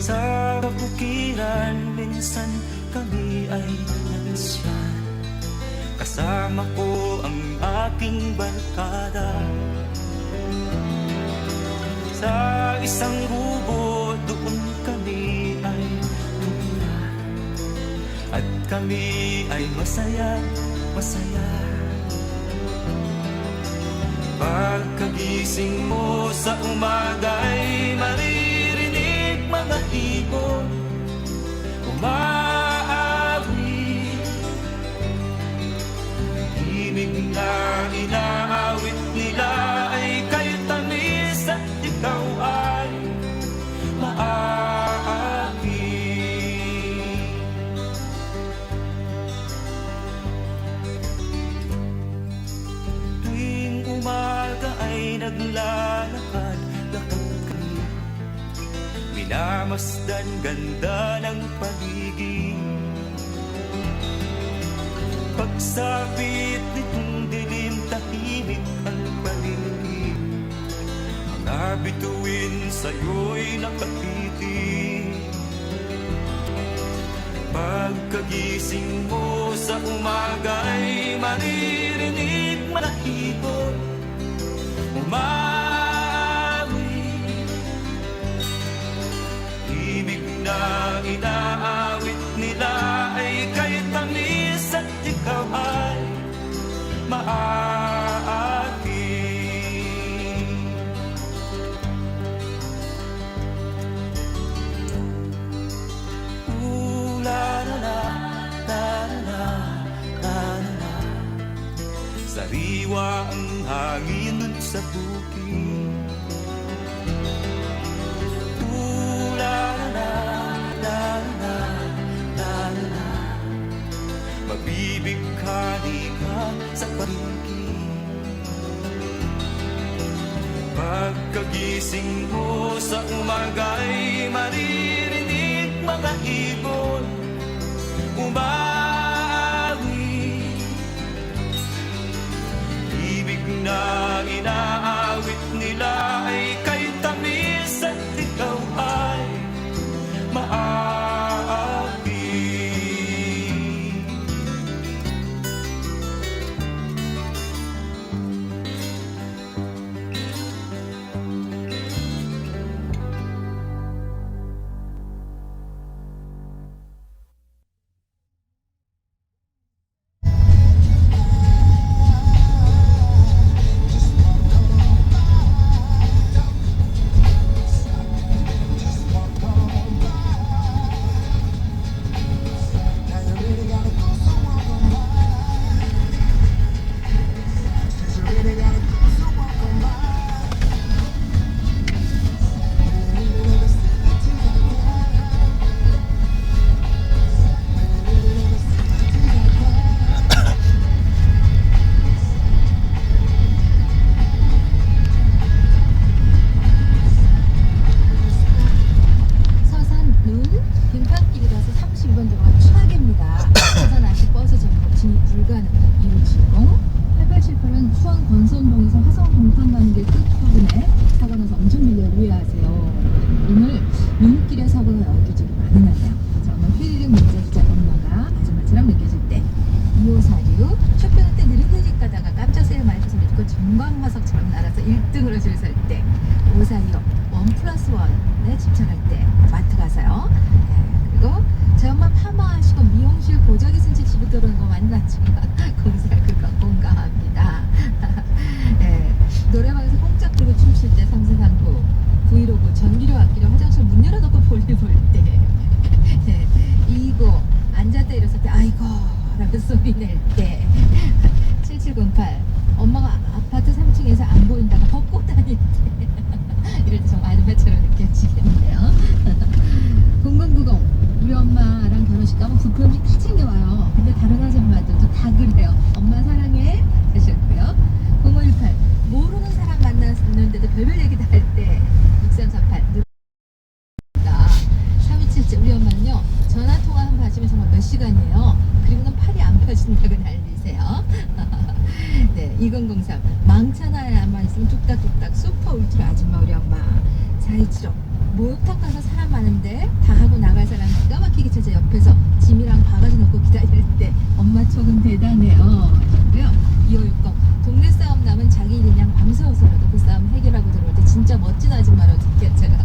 Sa kabukiran, minsan kami ay nalasyan. Kasama ko ang aking barkada. Sa isang gubo, doon kami ay tumira. At kami ay masaya, masaya. Pagkagising mo sa umaga'y maririnig mga ibon umaawi. Himig na inaawit nila ay kay tamis at ikaw ay maaaki. Tuwing umaga ay naglalakad-lakad kami, minamasdan ganda ng paligid. Pagsapit nitong dilim, tahimik ang paligid. Mga bituin sa'yo'y nakapitin. Pagkagising mo sa umaga'y maririnig mga ibon umawi. Ibig na inaawit nila ay kay tamis at ikaw ay maaaki. Sariwa ang hangin dun sa bukid. Mabibighani ka sa paligid. Pagkagising mo sa umaga'y maririnig mga ibon umawi. Ibig na inaawit nila ay kay tamis at ikaw ay maaaki. 권선동에서 화성 동탄 가는 길 끝부분에 사고가 나서 엄청 밀려요. 유의하세요. 오늘 눈길에 사고가 여기저기 많이 나네요. 그래서 오늘 휘리릭 문제주자 엄마가 아줌마처럼 느껴질 때 2546 쇼핑할 때 느릿느릿 가다가 깜짝 세일 많이 줘서 믿고 전광화석처럼 날아서 1등으로 줄 설 때 5425 1+1에 집착할 때 마트 가서요. 그리고 저희 엄마 파마하시고 미용실 보자기 순채 집에 들어오는 거 많이 났지만 거기서 그거 공감합니다. 네, 노래방에서 뽕짝 부르고 춤출 때 삼세상구 브이로그 전기료 아끼려 화장실 문 열어놓고 볼일 볼 때 네, 이거 앉았다 일어섰을 때 아이고 라고 소리 낼 때 7708 엄마가 아파트 3층에서 안 보인다가 벚꽃 다닐 때 이럴 때 좀 아줌마처럼 느껴지겠네요. 0090 우리 엄마랑 결혼식 가면 부표 음식 다 챙겨와요. 근데 다른 아줌마들도 다 그래요. 엄마 사랑해 하셨고요. 0518 모르는 사람 만났는데도 별별 얘기 다 할 때 6338 3277 우리 엄마는요 전화통화 한 번 하시면 정말 몇 시간이에요. 그리고는 팔이 안 펴진다고 난리세요. 네, 2003 망찬 하나만 있으면 뚝딱뚝딱 슈퍼 울트라 아줌마 우리 엄마 4.15 목욕탕 가서 사람 많은데 다 하고 나갈 사람 기가 막히게 찾아 옆에서 짐이랑 바가지 놓고 기다릴 때 엄마 촉은 대단해요 하셨고요. 2560 동네 싸움 나면 자기 일 그냥 밤새워서라도 그 싸움 해결하고 들어올 때 진짜 멋진 아줌마라고 느꼈어요.